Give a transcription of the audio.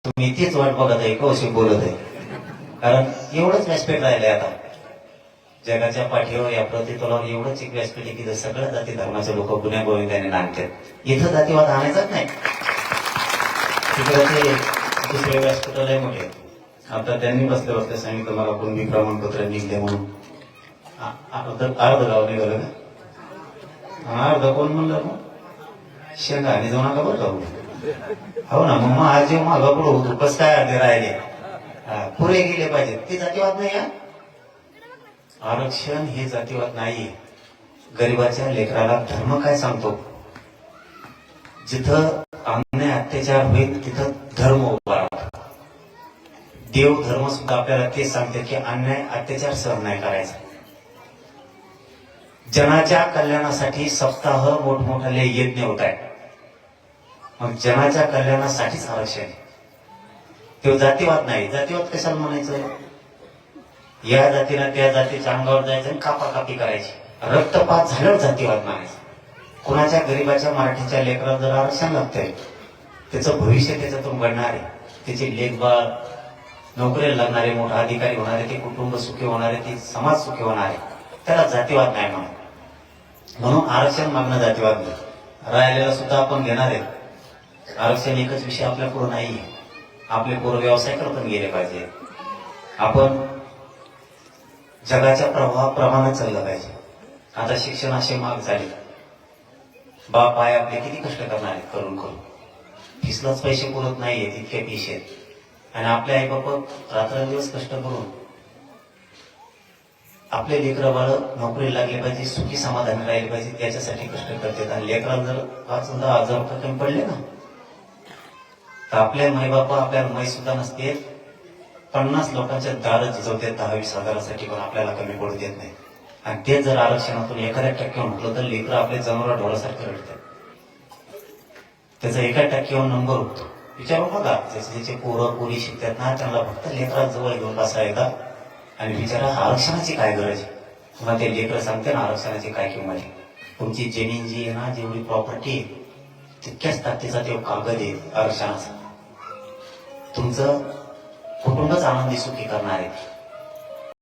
तुम्ही तीच वाट बघत आहे कौशिक बोलत आहे. कारण एवढंच व्यासपीठ राहिलंय आता जगाच्या पाठीवर या प्रतितलावर एवढंच एक व्यासपीठ आहे की सगळ्या जाती धर्माचे लोक गुन्ह्या गोविंदाने नांदतात. इथं जातीवाद आणायचाच नाही. तिकडे ते दुसरे व्यासपीठ लय मोठे. आता त्यांनी बसले बसले सांगितलं मला कुणबी प्रमाणपत्र निघले म्हणून. अर्ध गाव निघालं का? अर्ध कोण म्हणलं मग शेंगा आणि जाऊ नका बरं जाऊ. हो ना मग आज जेव्हा मागं पुढं होतो कस काय अर्धे राहिले पुरे गेले पाहिजेत. ते जातीवाद नाही. आरक्षण हे जातीवाद नाही. गरिबाच्या लेकराला धर्म काय सांगतो? जिथं अन्याय अत्याचार होईल तिथं धर्म उभा राहतो. देव धर्म सुद्धा आपल्याला तेच सांगते की अन्याय अत्याचार सहन नाही करायचा. जनाच्या कल्याणासाठी सप्ताह मोठमोठाले यज्ञ होत आहेत. मग जनाच्या कल्याणासाठीच आरक्षण. तो जातीवाद नाही. जातीवाद कशाला म्हणायचं? या जातीला त्या जातीच्या अंगावर जायचं आणि कापाकापी करायची. रक्तपात झाल्यावर जातीवाद म्हणायचं. कुणाच्या गरीबाच्या मराठीच्या लेकराला जर आरक्षण लागतंय त्याचं भविष्य त्याच्यातून घडणार आहे. त्याचे लेखबाळ नोकरीला लागणारे मोठा अधिकारी होणारे ते कुटुंब सुखी होणारे ते समाज सुखी होणारे त्याला जातीवाद नाही म्हणून. म्हणून आरक्षण मागणं जातीवाद नाही. राहिलेला सुद्धा आपण घेणार आहे. आरक्षण एकच विषय आपल्या पुढे नाहीये. आपले पोरं व्यवसाय करत गेले पाहिजे. आपण जगाच्या प्रवाहाप्रमाणे चाललं पाहिजे. आता शिक्षण असे महाग झाले. बाप आहे आपले किती कष्ट करणार आहेत करून करून. फीसलाच पैसे पुरत नाहीयेत इतके पैसे आहेत. आणि आपले आई बाप रात्रंदिवस कष्ट करून आपले लेकरं बाळ नोकरी लागले पाहिजे सुखी समाधानी राहिले पाहिजे त्याच्यासाठी कष्ट करतात. आणि लेकराला जर 5-10 रुपये कमी पडले ना तर आपल्या माई बापा आपल्याला माई सुद्धा नसते 50 लोकांच्या दार झिजवते 10-20 हजारासाठी पण आपल्याला कमी पडू देत नाही. आणि ते जर आरक्षणातून 1% म्हटलं तर लेकरं आपले जनावर ढोळासारखे रडतात. त्याचा 1% नंबर होतो. विचारू बघा ज्याचे पोरं पोरी शिकतात ना त्यांना फक्त लेकरा जवळ घेऊन बसायला आणि विचारा आरक्षणाची काय गरज आहे. तुम्हाला ते लेकरं सांगते ना आरक्षणाची काय किंमत आहे. तुमची जमीन जी आहे ना जेवढी प्रॉपर्टी तितक्याच ताकदीचा ते कागद आहे आरक्षणाचा. तुमचं कुटुंबच आनंदी सुखी करणार आहे.